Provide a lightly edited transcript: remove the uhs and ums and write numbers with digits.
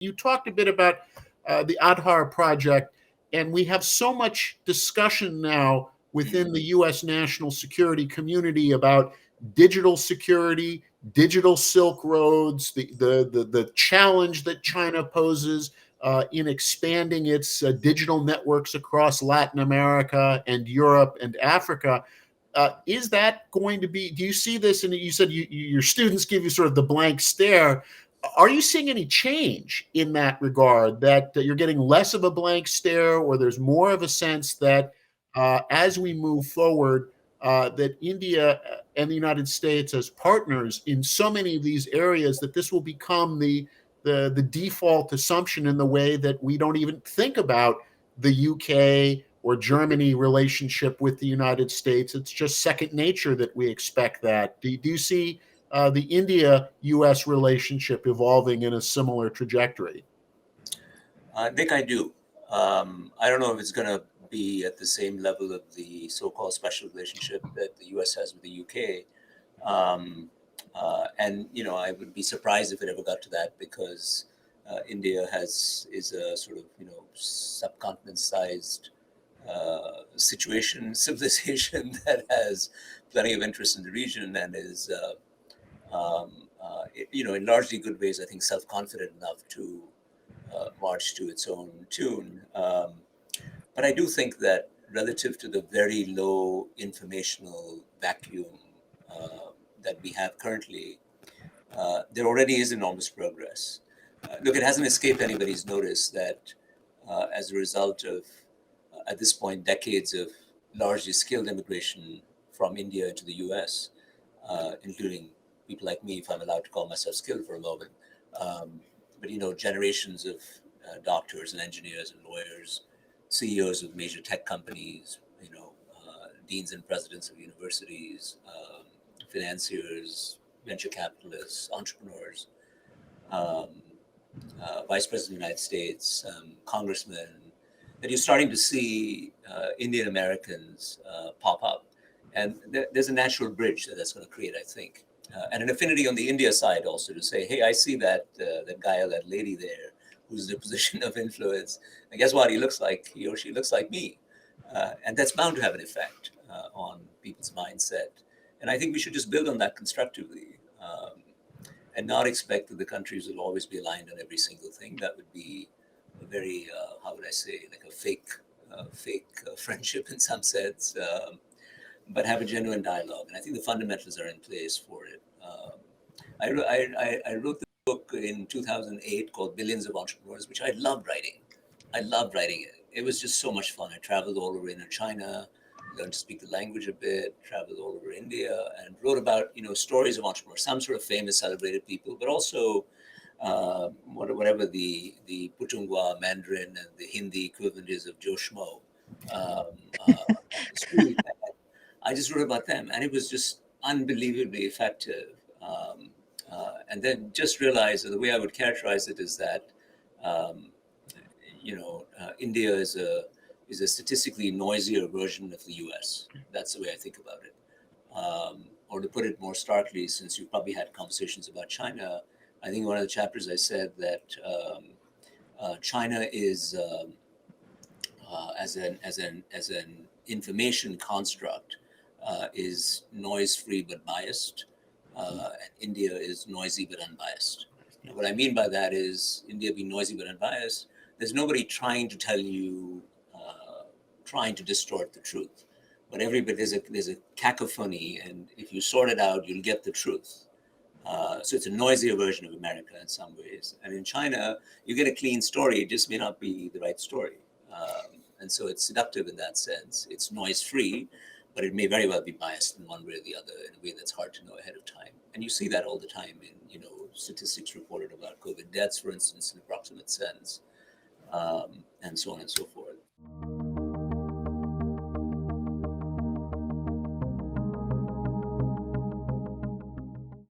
You talked a bit about the Aadhaar project, and we have so much discussion now within the U.S. national security community about digital security, digital Silk Roads, the challenge that China poses in expanding its digital networks across Latin America and Europe and Africa. Is that going to be, do you see this? And you said your students give you sort of the blank stare. Are you seeing any change in that regard, that you're getting less of a blank stare, or there's more of a sense that as we move forward, that India and the United States as partners in so many of these areas, that this will become the default assumption in the way that we don't even think about the UK or Germany relationship with the United States? It's just second nature that we expect that. Do you see the India-U.S. relationship evolving in a similar trajectory? Nick, I do. I don't know if it's going to be at the same level of the so-called special relationship that the U.S. has with the U.K. And I would be surprised if it ever got to that, because India is a sort of subcontinent-sized civilization that has plenty of interest in the region, and is in largely good ways, I think, self-confident enough to march to its own tune. But I do think that relative to the very low informational vacuum that we have currently, there already is enormous progress. Look, it hasn't escaped anybody's notice that as a result of, at this point, decades of largely skilled immigration from India into the US, including people like me, if I'm allowed to call myself skilled for a moment, but generations of doctors and engineers and lawyers, CEOs of major tech companies, deans and presidents of universities, financiers, venture capitalists, entrepreneurs, vice president of the United States, congressmen, that you're starting to see Indian Americans pop up. And there's a natural bridge that's going to create, I think. And an affinity on the India side also to say, hey, I see that guy or that lady there who's in a position of influence. And guess what? He or she looks like me. And that's bound to have an effect on people's mindset. And I think we should just build on that constructively, and not expect that the countries will always be aligned on every single thing. That would be a very, how would I say, like a fake friendship in some sense. But have a genuine dialogue. And I think the fundamentals are in place for it. I wrote the book in 2008 called Billions of Entrepreneurs, which I loved writing. I loved writing it. It was just so much fun. I traveled all over inner China, learned to speak the language a bit, traveled all over India, and wrote about stories of entrepreneurs, some sort of famous, celebrated people, but also whatever the Putungwa Mandarin and the Hindi equivalent is of Joe Schmo. I just wrote about them, and it was just unbelievably effective. And then just realized that the way I would characterize it is that, India is a statistically noisier version of the U.S. That's the way I think about it. Or to put it more starkly, since you've probably had conversations about China, I think one of the chapters I said that China is as an information construct is noise-free but biased, and India is noisy but unbiased. Now, what I mean by that is India being noisy but unbiased, there's nobody trying to tell you, trying to distort the truth. But there's a cacophony, and if you sort it out, you'll get the truth. So it's a noisier version of America in some ways. And in China, you get a clean story, it just may not be the right story. And so it's seductive in that sense. It's noise-free, but it may very well be biased in one way or the other in a way that's hard to know ahead of time. And you see that all the time in, statistics reported about COVID deaths, for instance, in approximate sense, and so on and so forth.